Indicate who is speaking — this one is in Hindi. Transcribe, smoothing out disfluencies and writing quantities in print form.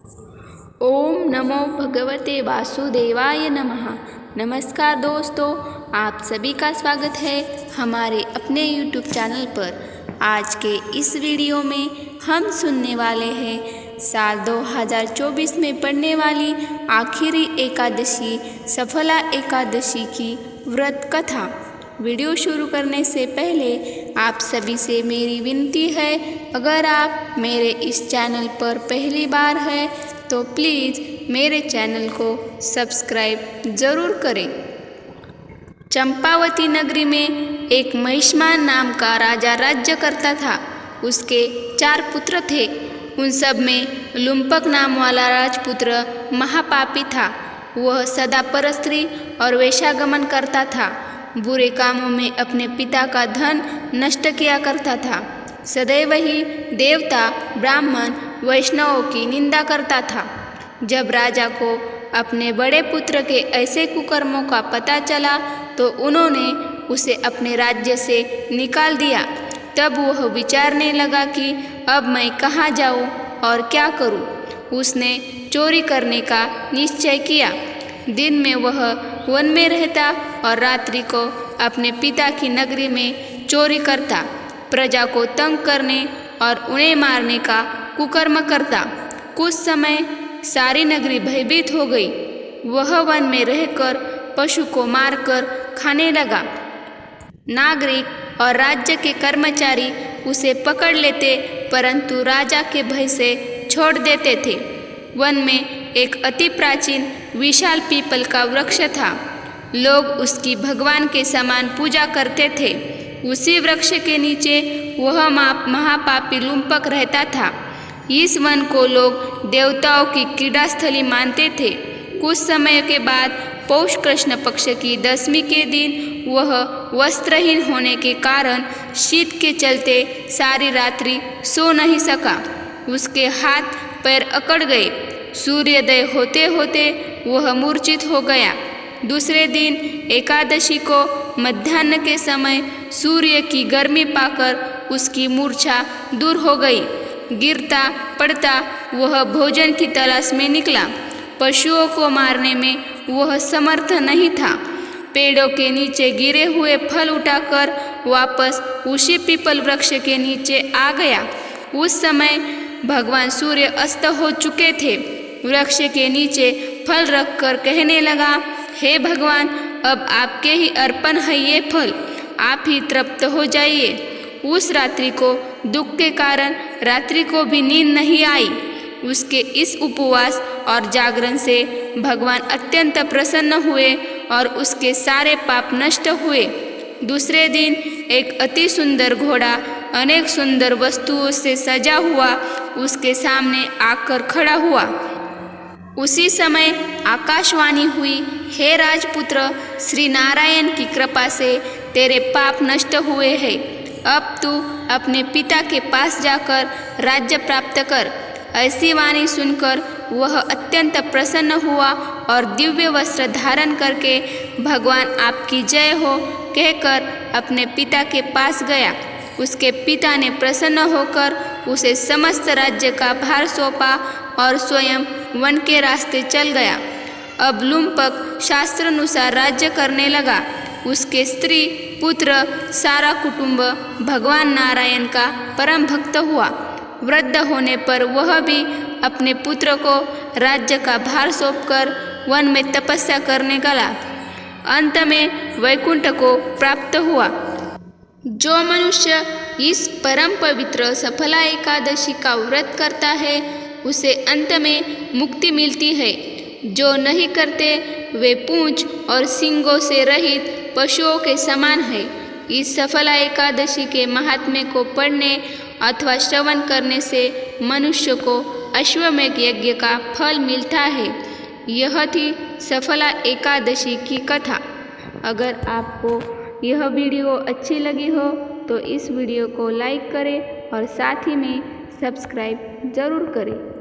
Speaker 1: ओम नमो भगवते वासुदेवाय नमः। नमस्कार दोस्तों, आप सभी का स्वागत है हमारे अपने YouTube चैनल पर। आज के इस वीडियो में हम सुनने वाले हैं साल 2024 में पड़ने वाली आखिरी एकादशी सफला एकादशी की व्रत कथा। वीडियो शुरू करने से पहले आप सभी से मेरी विनती है, अगर आप मेरे इस चैनल पर पहली बार है तो प्लीज़ मेरे चैनल को सब्सक्राइब ज़रूर करें। चंपावती नगरी में एक महिष्मान नाम का राजा राज्य करता था। उसके 4 पुत्र थे। उन सब में लुम्पक नाम वाला राजपुत्र महापापी था। वह सदा परस्त्री और वेश्यागमन करता था। बुरे कामों में अपने पिता का धन नष्ट किया करता था। सदैव ही देवता, ब्राह्मण, वैष्णवों की निंदा करता था। जब राजा को अपने बड़े पुत्र के ऐसे कुकर्मों का पता चला तो उन्होंने उसे अपने राज्य से निकाल दिया। तब वह विचारने लगा कि अब मैं कहाँ जाऊँ और क्या करूँ। उसने चोरी करने का निश्चय किया। दिन में वह वन में रहता और रात्रि को अपने पिता की नगरी में चोरी करता। प्रजा को तंग करने और उन्हें मारने का कुकर्म करता। कुछ समय सारी नगरी भयभीत हो गई। वह वन में रहकर पशु को मारकर खाने लगा। नागरिक और राज्य के कर्मचारी उसे पकड़ लेते, परंतु राजा के भय से छोड़ देते थे। वन में एक अति प्राचीन विशाल पीपल का वृक्ष था। लोग उसकी भगवान के समान पूजा करते थे। उसी वृक्ष के नीचे वह महापापी लुम्पक रहता था। इस वन को लोग देवताओं की क्रीड़ास्थली मानते थे। कुछ समय के बाद पौष कृष्ण पक्ष की 10वीं के दिन वह वस्त्रहीन होने के कारण शीत के चलते सारी रात्रि सो नहीं सका। उसके हाथ पैर अकड़ गए। सूर्योदय होते होते वह मूर्छित हो गया। दूसरे दिन एकादशी को मध्याह्न के समय सूर्य की गर्मी पाकर उसकी मूर्छा दूर हो गई। गिरता पड़ता वह भोजन की तलाश में निकला। पशुओं को मारने में वह समर्थ नहीं था। पेड़ों के नीचे गिरे हुए फल उठाकर वापस उसी पीपल वृक्ष के नीचे आ गया। उस समय भगवान सूर्य अस्त हो चुके थे। वृक्ष के नीचे फल रखकर कहने लगा, हे भगवान, अब आपके ही अर्पण है ये फल, आप ही तृप्त हो जाइए। उस रात्रि को दुख के कारण रात्रि को भी नींद नहीं आई। उसके इस उपवास और जागरण से भगवान अत्यंत प्रसन्न हुए और उसके सारे पाप नष्ट हुए। दूसरे दिन एक अति सुंदर घोड़ा अनेक सुंदर वस्तुओं से सजा हुआ उसके सामने आकर खड़ा हुआ। उसी समय आकाशवाणी हुई, हे राजपुत्र, श्री नारायण की कृपा से तेरे पाप नष्ट हुए हैं। अब तू अपने पिता के पास जाकर राज्य प्राप्त कर। ऐसी वाणी सुनकर वह अत्यंत प्रसन्न हुआ और दिव्य वस्त्र धारण करके भगवान आपकी जय हो कहकर अपने पिता के पास गया। उसके पिता ने प्रसन्न होकर उसे समस्त राज्य का भार सौंपा और स्वयं वन के रास्ते चल गया। अब लुम्पक शास्त्रानुसार राज्य करने लगा। उसके स्त्री, पुत्र, सारा कुटुंब भगवान नारायण का परम भक्त हुआ। वृद्ध होने पर वह भी अपने पुत्र को राज्य का भार सौंपकर वन में तपस्या करने गया। अंत में वैकुंठ को प्राप्त हुआ। जो मनुष्य इस परम पवित्र सफला एकादशी का व्रत करता है उसे अंत में मुक्ति मिलती है। जो नहीं करते वे पूंछ और सींगों से रहित पशुओं के समान है। इस सफला एकादशी के महात्म्य को पढ़ने अथवा श्रवण करने से मनुष्य को अश्वमेध यज्ञ का फल मिलता है। यह थी सफला एकादशी की कथा। अगर आपको यह वीडियो अच्छी लगी हो तो इस वीडियो को लाइक करें और साथ ही में सब्सक्राइब ज़रूर करें।